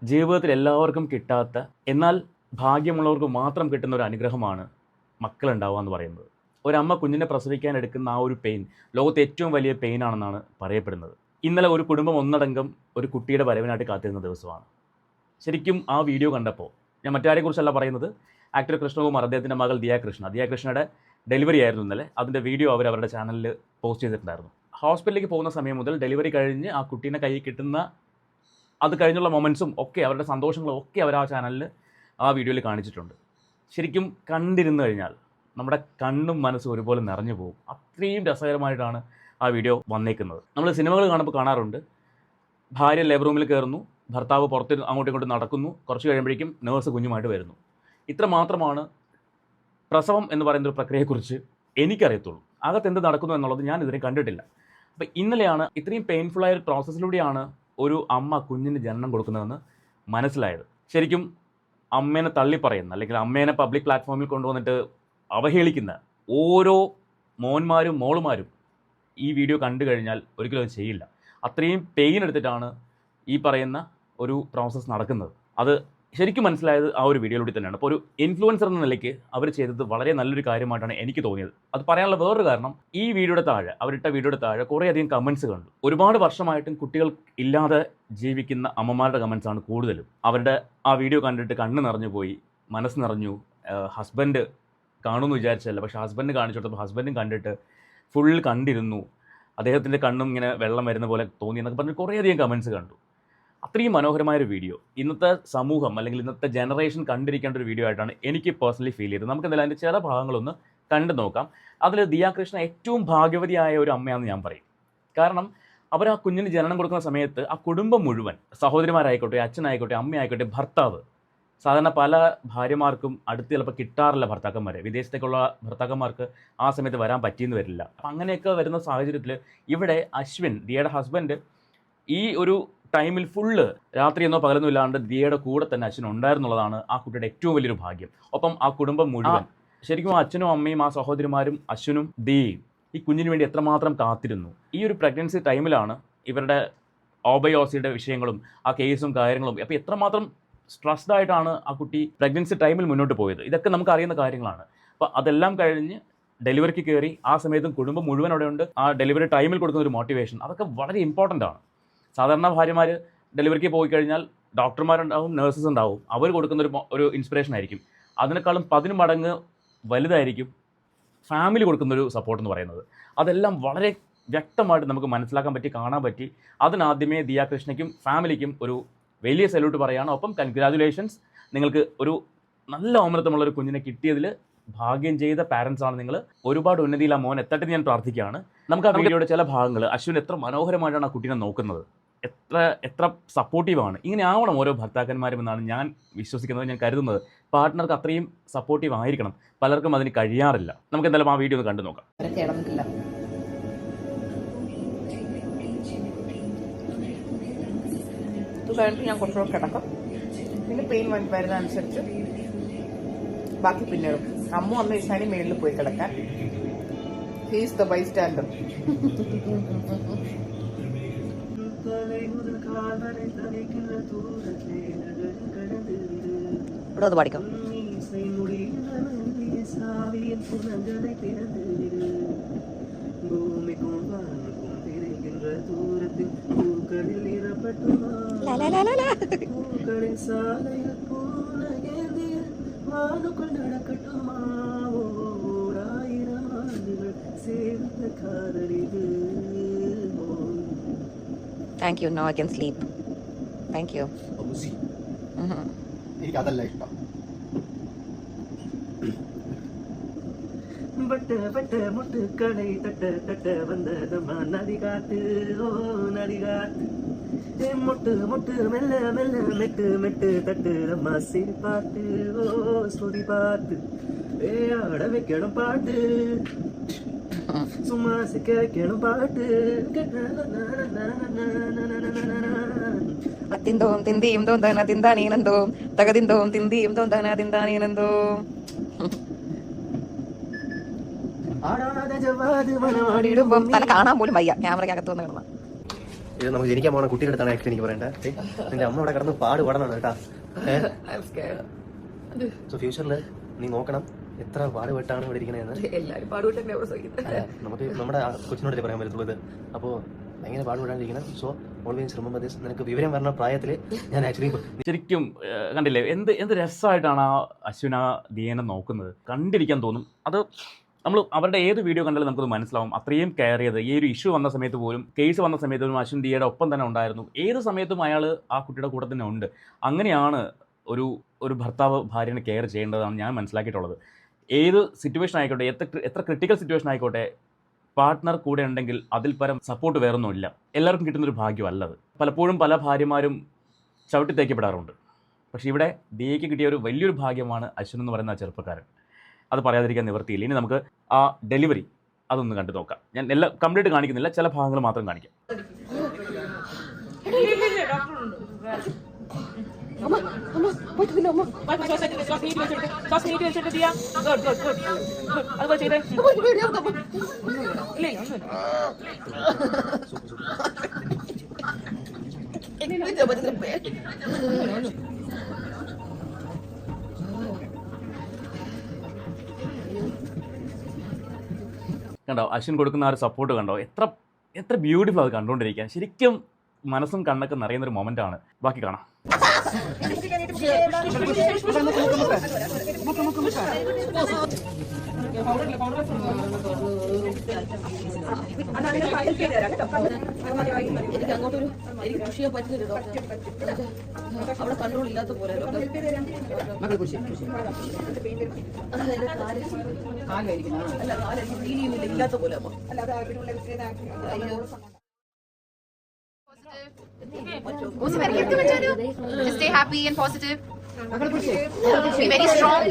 ജീവിതത്തിൽ എല്ലാവർക്കും കിട്ടാത്ത എന്നാൽ ഭാഗ്യമുള്ളവർക്ക് മാത്രം കിട്ടുന്ന ഒരു അനുഗ്രഹമാണ് മക്കളുണ്ടാവുക എന്ന് പറയുന്നത്. ഒരമ്മ കുഞ്ഞിനെ പ്രസവിക്കാൻ എടുക്കുന്ന ആ ഒരു പെയിൻ ലോകത്തെ ഏറ്റവും വലിയ പെയിനാണെന്നാണ് പറയപ്പെടുന്നത്. ഇന്നലെ ഒരു കുടുംബം ഒന്നടങ്കം ഒരു കുട്ടിയുടെ വരവിനായിട്ട് കാത്തിരുന്ന ദിവസമാണ്. ശരിക്കും ആ വീഡിയോ കണ്ടപ്പോൾ ഞാൻ മറ്റാരെക്കുറിച്ചല്ല പറയുന്നത്, ആക്ടർ കൃഷ്ണകുമാർ, അദ്ദേഹത്തിൻ്റെ മകൾ ദിയാകൃഷ്ണയുടെ ഡെലിവറി ആയിരുന്നു ഇന്നലെ. അതിൻ്റെ വീഡിയോ അവരുടെ ചാനലിൽ പോസ്റ്റ് ചെയ്തിട്ടുണ്ടായിരുന്നു. ഹോസ്പിറ്റലിലേക്ക് പോകുന്ന സമയം മുതൽ ഡെലിവറി കഴിഞ്ഞ് ആ കുട്ടീനെ കയ്യിൽ കിട്ടുന്ന അത് കഴിഞ്ഞുള്ള മൊമെൻറ്റ്സും ഒക്കെ അവരുടെ സന്തോഷങ്ങളും ഒക്കെ അവർ ആ ചാനലിൽ ആ വീഡിയോയിൽ കാണിച്ചിട്ടുണ്ട്. ശരിക്കും കണ്ടിരുന്നു കഴിഞ്ഞാൽ നമ്മുടെ കണ്ണും മനസ്സും ഒരുപോലെ നിറഞ്ഞു പോകും. അത്രയും രസകരമായിട്ടാണ് ആ വീഡിയോ വന്നേക്കുന്നത്. നമ്മൾ സിനിമകൾ കാണുമ്പോൾ കാണാറുണ്ട്, ഭാര്യ ലേബർ റൂമിൽ കയറുന്നു, ഭർത്താവ് പുറത്ത് അങ്ങോട്ടും ഇങ്ങോട്ടും നടക്കുന്നു, കുറച്ച് കഴിയുമ്പോഴേക്കും നേഴ്സ് കുഞ്ഞുമായിട്ട് വരുന്നു. ഇത്ര മാത്രമാണ് പ്രസവം എന്ന് പറയുന്നൊരു പ്രക്രിയയെക്കുറിച്ച് എനിക്കറിയത്തുള്ളൂ. അകത്ത് എന്ത് നടക്കുന്നു എന്നുള്ളത് ഞാൻ ഇതിനെ കണ്ടിട്ടില്ല. അപ്പോൾ ഇന്നലെയാണ് ഇത്രയും പെയിൻഫുള്ളായ ഒരു പ്രോസസ്സിലൂടെയാണ് ഒരു അമ്മ കുഞ്ഞിന് ജനനം കൊടുക്കുന്നതെന്ന് മനസ്സിലായത്. ശരിക്കും അമ്മേനെ തള്ളിപ്പറയുന്ന അല്ലെങ്കിൽ അമ്മേനെ പബ്ലിക് പ്ലാറ്റ്ഫോമിൽ കൊണ്ടുവന്നിട്ട് അവഹേളിക്കുന്ന ഓരോ മോന്മാരും മോളുമാരും ഈ വീഡിയോ കണ്ടു കഴിഞ്ഞാൽ ഒരിക്കലും അത് ചെയ്യില്ല. അത്രയും പെയിൻ എടുത്തിട്ടാണ് ഈ പറയുന്ന ഒരു പ്രോസസ്സ് നടക്കുന്നത്. അത് ശരിക്കും മനസ്സിലായത് ആ ഒരു വീഡിയോയിലൂടെ തന്നെയാണ്. അപ്പോൾ ഒരു ഇൻഫ്ലുവൻസർ എന്ന നിലയ്ക്ക് അവർ ചെയ്തത് വളരെ നല്ലൊരു കാര്യമായിട്ടാണ് എനിക്ക് തോന്നിയത്. അത് പറയാനുള്ള വേറൊരു കാരണം, ഈ വീഡിയോയുടെ താഴെ, അവരിട്ട വീഡിയോയുടെ താഴെ കുറേയധികം കമൻറ്റ്സ് കണ്ടു. ഒരുപാട് വർഷമായിട്ടും കുട്ടികൾ ഇല്ലാതെ ജീവിക്കുന്ന അമ്മമാരുടെ കമൻറ്റ്സാണ് കൂടുതലും. അവരുടെ ആ വീഡിയോ കണ്ടിട്ട് കണ്ണ് നിറഞ്ഞു പോയി, മനസ്സ് നിറഞ്ഞു, ഹസ്ബൻഡ് കാണുമെന്ന് വിചാരിച്ചല്ല, പക്ഷേ ഹസ്ബൻഡ് കാണിച്ചു കൊടുത്തപ്പോൾ ഹസ്ബൻഡും കണ്ടിട്ട് ഫുൾ കണ്ടിരുന്നു, അദ്ദേഹത്തിൻ്റെ കണ്ണും ഇങ്ങനെ വെള്ളം വരുന്ന പോലെ തോന്നി എന്നൊക്കെ പറഞ്ഞ് കുറേയധികം കമൻറ്റ്സ് കണ്ടു. അത്രയും മനോഹരമായൊരു വീഡിയോ ഇന്നത്തെ സമൂഹം അല്ലെങ്കിൽ ഇന്നത്തെ ജനറേഷൻ കണ്ടിരിക്കേണ്ട ഒരു വീഡിയോ ആയിട്ടാണ് എനിക്ക് പേഴ്സണലി ഫീൽ ചെയ്തത്. നമുക്ക് എന്തായാലും അതിൻ്റെ ചില ഭാഗങ്ങളൊന്ന് കണ്ടു നോക്കാം. അതിൽ ദിയാകൃഷ്ണ ഏറ്റവും ഭാഗ്യവതിയായ ഒരു അമ്മയാണെന്ന് ഞാൻ പറയും. കാരണം അവർ ആ കുഞ്ഞിന് ജനനം കൊടുക്കുന്ന സമയത്ത് ആ കുടുംബം മുഴുവൻ, സഹോദരിമാരായിക്കോട്ടെ, അച്ഛനായിക്കോട്ടെ, അമ്മയായിക്കോട്ടെ, ഭർത്താവ്, സാധാരണ പല ഭാര്യമാർക്കും അടുത്ത് ചിലപ്പോൾ കിട്ടാറില്ല ഭർത്താക്കന്മാരെ, വിദേശത്തേക്കുള്ള ഭർത്താക്കന്മാർക്ക് ആ സമയത്ത് വരാൻ പറ്റിയെന്ന് വരില്ല. അപ്പം അങ്ങനെയൊക്കെ വരുന്ന സാഹചര്യത്തിൽ ഇവിടെ അശ്വിൻ, ദിയയുടെ ഹസ്ബൻഡ്, ഈ ഒരു ടൈമിൽ ഫുള്ള് രാത്രിയെന്നോ പകലൊന്നും ഇല്ലാണ്ട് ദിയയുടെ കൂടെ തന്നെ അച്ഛൻ ഉണ്ടായിരുന്നുള്ളതാണ് ആ കുട്ടിയുടെ ഏറ്റവും വലിയൊരു ഭാഗ്യം. ഒപ്പം ആ കുടുംബം മുഴുവൻ, ശരിക്കും അച്ഛനും അമ്മയും ആ സഹോദരിമാരും അശ്വിനും ദിയയും ഈ കുഞ്ഞിന് വേണ്ടി എത്രമാത്രം കാത്തിരുന്നു. ഈ ഒരു പ്രഗ്നൻസി ടൈമിലാണ് ഇവരുടെ ഓബയോസിയുടെ വിഷയങ്ങളും ആ കേസും കാര്യങ്ങളും, അപ്പോൾ എത്രമാത്രം സ്ട്രെസ്ഡ് ആയിട്ടാണ് ആ കുട്ടി പ്രഗ്നൻസി ടൈമിൽ മുന്നോട്ട് പോയത്. ഇതൊക്കെ നമുക്ക് അറിയുന്ന കാര്യങ്ങളാണ്. അപ്പോൾ അതെല്ലാം കഴിഞ്ഞ് ഡെലിവറിക്ക് കയറി ആ സമയത്തും കുടുംബം മുഴുവൻ അവിടെ ഉണ്ട്. ആ ഡെലിവറി ടൈമിൽ കൊടുക്കുന്ന ഒരു മോട്ടിവേഷൻ, അതൊക്കെ വളരെ ഇമ്പോർട്ടൻ്റ് ആണ്. സാധാരണ ഭാര്യമാർ ഡെലിവറിക്ക് പോയി കഴിഞ്ഞാൽ ഡോക്ടർമാരുണ്ടാവും, നേഴ്സസ് ഉണ്ടാവും, അവർ കൊടുക്കുന്ന ഒരു ഇൻസ്പിറേഷൻ ആയിരിക്കും. അതിനേക്കാളും 10 മടങ്ങ് വലുതായിരിക്കും ഫാമിലി കൊടുക്കുന്നൊരു സപ്പോർട്ട് എന്ന് പറയുന്നത്. അതെല്ലാം വളരെ വ്യക്തമായിട്ട് നമുക്ക് മനസ്സിലാക്കാൻ പറ്റി, കാണാൻ പറ്റി. അതിനാദ്യമേ ദിയാകൃഷ്ണയ്ക്കും ഫാമിലിക്കും ഒരു വലിയ സല്യൂട്ട് പറയുകയാണ്. ഒപ്പം കൺഗ്രാജുലേഷൻസ്, നിങ്ങൾക്ക് ഒരു നല്ല അമൃതമുള്ളൊരു കുഞ്ഞിനെ കിട്ടിയതിൽ ഭാഗ്യം ചെയ്ത പാരൻസ് ആണ് നിങ്ങൾ. ഒരുപാട് ഉന്നതിയിൽ ആ മോൻ എത്തട്ടെ ഞാൻ പ്രാർത്ഥിക്കുകയാണ്. നമുക്ക് ആ വീഡിയോയുടെ ചില ഭാഗങ്ങൾ, അശ്വിൻ എത്ര മനോഹരമായിട്ടാണ് ആ കുട്ടീനെ നോക്കുന്നത്, എത്ര സപ്പോർട്ടീവാണ്. ഇങ്ങനെ ആവണം ഓരോ ഭർത്താക്കന്മാരും എന്നാണ് ഞാൻ വിശ്വസിക്കുന്നത്, ഞാൻ കരുതുന്നത്. പാർട്ട്ണർക്ക് അത്രയും സപ്പോർട്ടീവ് ആയിരിക്കണം. പലർക്കും അതിന് കഴിയാറില്ല. നമുക്ക് എന്തായാലും ആ വീഡിയോ ഒന്ന് കണ്ടു നോക്കാം. കഴിഞ്ഞിട്ട് ഞാൻ കുറച്ചുകൂടെ കിടക്കും, പിന്നെ പെയിൻ വരുന്നതനുസരിച്ച് ബാക്കി പിന്നീടും. അമ്മ അന്ന് ഈശാനി മേളിൽ പോയി കിടക്കാൻ. He's the bystander. ഇവിടെ ഒന്ന് പാടിക്കാം. Thank you. Now I can sleep. Thank you. എനിക്ക് അതല്ല ഇഷ്ടം. பட்ட முட்டு கடை தட்ட வந்ததம்மா நடிகாட்டு, ஓ நடிகாட்டு. முட்டு மெல்ல மெட்டு தட்டுதம்மா சிரிப்பாட்டு, ஓ சுடி பாட்டு. ஆட வைக்கணும் பாட்டு, சும்மா சிக்க வைக்கணும் பாட்டு. തിന്തോം തിന്തിയും തോന്തന തിന്താനീനന്തോം തകതിന്തോം തിന്തിയും തോന്തന തിന്താനീനന്തോം. ആടാതെ ജവാദ് മനമാടിടും ഇടുമ്പം തന്നെ കാണാൻ പോലും വയ്യ, ക്യാമറയ്ക്കകത്ത് വന്ന് കിടന്ന. ഇത് നമുക്ക് ജനിക്കാൻ പോകുന്ന കുട്ടിയുടെ അടുത്താണ് ആക്ച്വലി എനിക്ക് പറയേണ്ടത്. നിന്റെ അമ്മ ഇവിടെ കിടന്ന് പാടുപെടണം കേട്ടാ. സോ ഫ്യൂച്ചറിൽ നീ നോക്കണം എത്ര പാടുപെട്ടാണ് ഇവിടെ ഇരിക്കണേന്ന്. എല്ലാരും പാടുപെട്ടെ പ്രസവിക്കുന്നത്. നമുക്ക് നമ്മുടെ കൊച്ചിനോടല്ലേ പറയാൻ പറ്റത്തുള്ളത്. അപ്പോൾ ഭയങ്കര പാടുപെടാണ്ടിരിക്കണം. So always remember this. നിനക്ക് വിവരം വരുന്ന പ്രായത്തിൽ ഞാൻ ആക്ച്വലി ശരിക്കും കണ്ടില്ലേ എന്ത് രസമായിട്ടാണ് ആ അശ്വിന ദിയേനെ നോക്കുന്നത്. കണ്ടിരിക്കാൻ തോന്നും. അത് നമ്മൾ അവരുടെ ഏത് വീഡിയോ കണ്ടാലും നമുക്കത് മനസ്സിലാവും. അത്രയും കെയർ ചെയ്ത് ഈ ഒരു ഇഷ്യൂ വന്ന സമയത്ത് പോലും കേസ് വന്ന സമയത്ത് പോലും അശ്വിൻ ദിയയുടെ ഒപ്പം തന്നെ ഉണ്ടായിരുന്നു. ഏത് സമയത്തും അയാൾ ആ കുട്ടിയുടെ കൂടെ തന്നെ ഉണ്ട്. അങ്ങനെയാണ് ഒരു ഭർത്താവ് ഭാര്യനെ കെയർ ചെയ്യേണ്ടതാണ് ഞാൻ മനസ്സിലാക്കിയിട്ടുള്ളത്. ഏത് സിറ്റുവേഷൻ ആയിക്കോട്ടെ, എത്ര ക്രിട്ടിക്കൽ സിറ്റുവേഷൻ ആയിക്കോട്ടെ, പാർട്ട്ണർ കൂടെ ഉണ്ടെങ്കിൽ അതിൽ പരം സപ്പോർട്ട് വേറൊന്നുമില്ല. എല്ലാവർക്കും കിട്ടുന്നൊരു ഭാഗ്യമല്ലത്. പലപ്പോഴും പല ഭാര്യമാരും ചവിട്ടി തേക്കപ്പെടാറുണ്ട്. പക്ഷേ ഇവിടെ ദിയയ്ക്ക് കിട്ടിയ ഒരു വലിയൊരു ഭാഗ്യമാണ് അശ്വിൻ എന്ന് പറയുന്ന ആ ചെറുപ്പക്കാരൻ. അത് പറയാതിരിക്കാൻ നിവൃത്തിയില്ല. ഇനി നമുക്ക് ആ ഡെലിവറി അതൊന്ന് കണ്ടു നോക്കാം. ഞാൻ എല്ലാം കംപ്ലീറ്റ് കാണിക്കുന്നില്ല, ചില ഭാഗങ്ങൾ മാത്രം കാണിക്കാം. കണ്ടോ അശ്വിൻ കൊടുക്കുന്ന ആ ഒരു സപ്പോർട്ട് കണ്ടോ? എത്ര ബ്യൂട്ടിഫുൾ അത് കണ്ടുകൊണ്ടിരിക്കുക. ശരിക്കും മനസ്സും കണ്ണൊക്കെ നിറയുന്നൊരു മൊമെൻ്റാണ്. ബാക്കി കാണാം. എനിക്ക് അങ്ങോട്ടൊരു എനിക്ക് കൃഷി ചെയ്യാൻ പറ്റുന്നില്ല ഡോക്ടർ. അവിടെ കൺട്രോൾ ഇല്ലാത്ത പോലെ അല്ല കാലെനിക്ക് ഫീൽ ചെയ്യുന്നില്ല, ഇല്ലാത്ത പോലെ. Just stay happy and positive. Be very strong.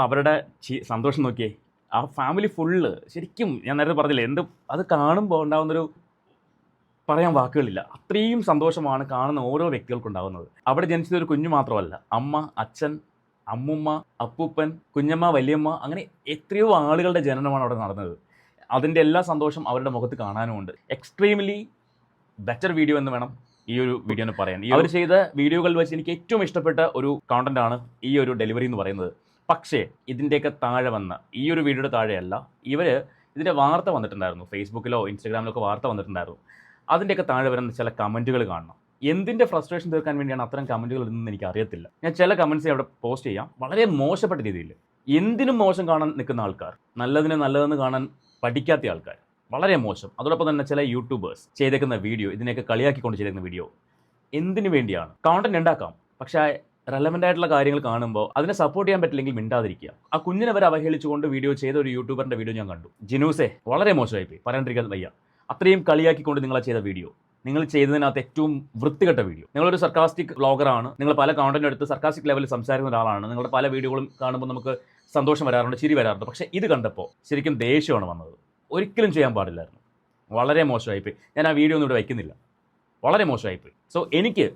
അവരുടെ സന്തോഷം നോക്കിയേ. ആ ഫാമിലി ഫുള്ള് ശരിക്കും ഞാൻ നേരത്തെ പറഞ്ഞില്ലേ, അത് കാണുമ്പോൾ ഉണ്ടാകുന്നൊരു പറയാൻ വാക്കുകളില്ല. അത്രയും സന്തോഷമാണ് കാണുന്ന ഓരോ വ്യക്തികൾക്കും ഉണ്ടാകുന്നത്. അവിടെ ജനിച്ചതൊരു കുഞ്ഞു മാത്രമല്ല, അമ്മ, അച്ഛൻ, അമ്മുമ്മ, അപ്പൂപ്പൻ, കുഞ്ഞമ്മ, വലിയമ്മ, അങ്ങനെ എത്രയോ ആളുകളുടെ ജനനമാണ് അവിടെ നടന്നത്. അതിൻ്റെ എല്ലാ സന്തോഷം അവരുടെ മുഖത്ത് കാണാനുമുണ്ട്. എക്സ്ട്രീംലി ബെറ്റർ വീഡിയോ എന്ന് വേണം ഈ ഒരു വീഡിയോനെ പറയാൻ. അവർ ചെയ്ത വീഡിയോകൾ വെച്ച് എനിക്ക് ഏറ്റവും ഇഷ്ടപ്പെട്ട ഒരു കോണ്ടന്റാണ് ഈ ഒരു ഡെലിവറി എന്ന് പറയുന്നത്. പക്ഷേ ഇതിൻ്റെയൊക്കെ താഴെ വന്ന ഈ ഒരു വീഡിയോയുടെ താഴെയല്ല, ഇതിൻ്റെ വാർത്ത വന്നിട്ടുണ്ടായിരുന്നു. ഫേസ്ബുക്കിലോ ഇൻസ്റ്റാഗ്രാമിലൊക്കെ വാർത്ത വന്നിട്ടുണ്ടായിരുന്നു. അതിൻ്റെയൊക്കെ താഴെ വരുന്ന ചില കമൻറ്റുകൾ കാണണം. എന്തിൻ്റെ ഫ്രസ്ട്രേഷൻ തീർക്കാൻ വേണ്ടിയാണ് അത്തരം കമൻറ്റുകൾ ഇതെന്ന് എനിക്ക് അറിയത്തില്ല. ഞാൻ ചില കമൻറ്റ്സ് അവിടെ പോസ്റ്റ് ചെയ്യാം. വളരെ മോശപ്പെട്ട രീതിയിൽ എന്തിനും മോശം കാണാൻ നിൽക്കുന്ന ആൾക്കാർ, നല്ലതിനെ നല്ലതെന്ന് കാണാൻ പഠിക്കാത്ത ആൾക്കാർ, വളരെ മോശം. അതോടൊപ്പം തന്നെ ചില യൂട്യൂബേഴ്സ് ചെയ്തേക്കുന്ന വീഡിയോ, ഇതിനെയൊക്കെ കളിയാക്കിക്കൊണ്ട് ചെയ്തേക്കുന്ന വീഡിയോ എന്തിനു വേണ്ടിയാണ്? കോണ്ടന്റ് ഉണ്ടാക്കാം, പക്ഷേ റെലവൻ്റ് ആയിട്ടുള്ള കാര്യങ്ങൾ കാണുമ്പോൾ അതിനെ സപ്പോർട്ട് ചെയ്യാൻ പറ്റില്ലെങ്കിൽ മിണ്ടാതിരിക്കുക. ആ കുഞ്ഞിനെ വരെ അവഹേളിച്ചുകൊണ്ട് വീഡിയോ ചെയ്ത ഒരു യൂട്യൂബറിൻ്റെ വീഡിയോ ഞാൻ കണ്ടു. ജിനൂസെ വളരെ മോശമായിപ്പോയി, പറയാണ്ടിരിക്കാൻ വയ്യ. അത്രയും കളിയാക്കിക്കൊണ്ട് നിങ്ങൾ ചെയ്ത വീഡിയോ, നിങ്ങൾ ചെയ്തതിനകത്ത് ഏറ്റവും വൃത്തികെട്ട വീഡിയോ. നിങ്ങളൊരു സർക്കാസ്റ്റിക് വ്ളോഗറാണ്, നിങ്ങൾ പല കോണ്ടന്റ് എടുത്ത് സർക്കാസ്റ്റിക് ലെവലിൽ സംസാരിക്കുന്ന ഒരാളാണ്. നിങ്ങളുടെ പല വീഡിയോകളും കാണുമ്പോൾ നമുക്ക് സന്തോഷം വരാറുണ്ട്, ചിരി വരാറുണ്ട്. പക്ഷേ ഇത് കണ്ടപ്പോൾ ശരിക്കും ദേഷ്യമാണ് വന്നത്. ഒരിക്കലും ചെയ്യാൻ പാടില്ലായിരുന്നു. വളരെ മോശമായിപ്പോയി. ഞാൻ ആ വീഡിയോ ഒന്നും ഇവിടെ വയ്ക്കുന്നില്ല. വളരെ മോശമായിപ്പോയി. സോ എനിക്ക്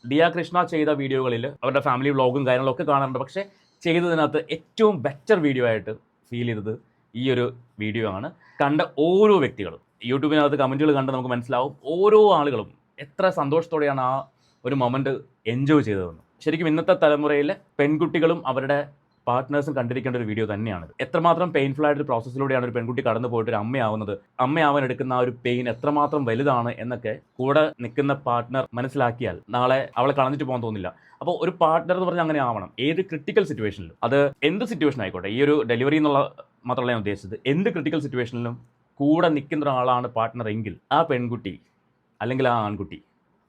ദിയ കൃഷ്ണ ചെയ്ത വീഡിയോകളിൽ അവരുടെ ഫാമിലി വ്ളോഗും കാര്യങ്ങളൊക്കെ കാണാറുണ്ട്. പക്ഷേ ചെയ്തതിനകത്ത് ഏറ്റവും ബെറ്റർ വീഡിയോ ആയിട്ട് ഫീൽ ചെയ്തത് ഈ ഒരു വീഡിയോ ആണ്. കണ്ട ഓരോ വ്യക്തികളും യൂട്യൂബിനകത്ത് കമൻറ്റുകൾ കണ്ട് നമുക്ക് മനസ്സിലാവും ഓരോ ആളുകളും എത്ര സന്തോഷത്തോടെയാണ് ആ ഒരു മൊമെൻറ്റ് എൻജോയ് ചെയ്തതെന്ന്. ശരിക്കും ഇന്നത്തെ തലമുറയിലെ പെൺകുട്ടികളും അവരുടെ പാർട്ട്നേഴ്സും കണ്ടിരിക്കേണ്ട ഒരു വീഡിയോ തന്നെയാണ്. എത്രമാത്രം പെയിൻഫുൾ ആയിട്ടൊരു പ്രോസസ്സിലൂടെയാണ് ഒരു പെൺകുട്ടി കടന്നു പോയിട്ട് ഒരു അമ്മയാവുന്നത്. അമ്മയാവാൻ എടുക്കുന്ന ആ ഒരു പെയിൻ എത്രമാത്രം വലുതാണ് എന്നൊക്കെ കൂടെ നിൽക്കുന്ന പാർട്ട്ണർ മനസ്സിലാക്കിയാൽ നാളെ അവളെ കളഞ്ഞിട്ട് പോകാൻ തോന്നില്ല. അപ്പോൾ ഒരു പാർട്ട്ണർ എന്ന് പറഞ്ഞാൽ അങ്ങനെ ആവണം. ഏത് ക്രിട്ടിക്കൽ സിറ്റുവേഷനിലും, അത് എന്ത് സിറ്റുവേഷൻ ആയിക്കോട്ടെ, ഈ ഒരു ഡെലിവറി എന്നുള്ള മാത്രമല്ല ഞാൻ ഉദ്ദേശിച്ചത്, എന്ത് ക്രിട്ടിക്കൽ സിറ്റുവേഷനിലും കൂടെ നിൽക്കുന്ന ഒരാളാണ് പാർട്ട്ണർ എങ്കിൽ ആ പെൺകുട്ടി അല്ലെങ്കിൽ ആ ആൺകുട്ടി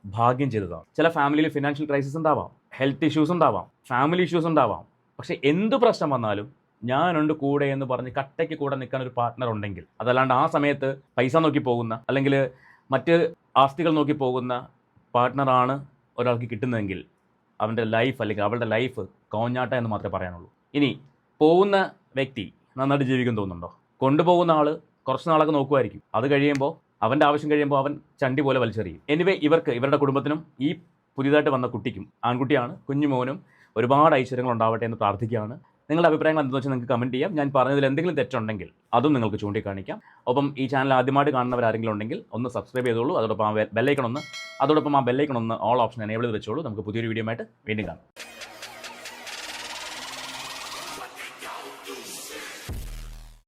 ഭാഗ്യം ചെയ്തതാണ്. ചില ഫാമിലിയിൽ ഫിനാൻഷ്യൽ ക്രൈസിസ് ഉണ്ടാവാം, ഹെൽത്ത് ഇഷ്യൂസ് ഉണ്ടാവാം, ഫാമിലി ഇഷ്യൂസ് ഉണ്ടാവാം. പക്ഷേ എന്ത് പ്രശ്നം വന്നാലും ഞാനുണ്ട് കൂടെ എന്ന് പറഞ്ഞ് കട്ടയ്ക്ക് കൂടെ നിൽക്കാൻ ഒരു പാർട്ട്ണർ ഉണ്ടെങ്കിൽ, അതല്ലാണ്ട് ആ സമയത്ത് പൈസ നോക്കി പോകുന്ന അല്ലെങ്കിൽ മറ്റ് ആസ്തികൾ നോക്കി പോകുന്ന പാർട്ട്ണറാണ് ഒരാൾക്ക് കിട്ടുന്നതെങ്കിൽ അവൻ്റെ ലൈഫ് അല്ലെങ്കിൽ അവളുടെ ലൈഫ് കോഞ്ഞാട്ട എന്ന് മാത്രമേ പറയാനുള്ളൂ. ഇനി പോകുന്ന വ്യക്തി നന്നായിട്ട് ജീവിക്കും തോന്നുന്നുണ്ടോ? കൊണ്ടുപോകുന്ന ആൾ കുറച്ച് നാളൊക്കെ നോക്കുമായിരിക്കും. അത് കഴിയുമ്പോൾ അവൻ്റെ ആവശ്യം കഴിയുമ്പോൾ അവൻ ചണ്ടി പോലെ വലിച്ചെറിയും. എനിവേ ഇവരുടെ കുടുംബത്തിനും ഈ പുതിയതായിട്ട് വന്ന കുട്ടിക്കും, ആൺകുട്ടിയാണ്, കുഞ്ഞുമോനും ഒരുപാട് ഐശ്വര്യങ്ങൾ ഉണ്ടാവട്ടെ എന്ന് പ്രാർത്ഥിക്കുകയാണ്. നിങ്ങളുടെ അഭിപ്രായങ്ങൾ എന്താണെന്ന് വെച്ചാൽ നിങ്ങൾക്ക് കമൻറ്റ് ചെയ്യാം. ഞാൻ പറഞ്ഞതിൽ എന്തെങ്കിലും തെറ്റുണ്ടെങ്കിൽ അതും നിങ്ങൾക്ക് ചൂണ്ടിക്കാണിക്കാം. ഒപ്പം ഈ ചാനൽ ആദ്യമായിട്ട് കാണുന്നവരാരെങ്കിലും ഉണ്ടെങ്കിൽ ഒന്ന് സബ്സ്ക്രൈബ് ചെയ്തോളൂ. അതോടൊപ്പം ആ ബെല്ലൈക്കൺ ഒന്ന് ഓൾ ഓപ്ഷൻ എനേബിൾ ചെയ്ത് വെച്ചോളൂ. നമുക്ക് പുതിയൊരു വീഡിയോ ആയിട്ട് വീണ്ടും കാണാം.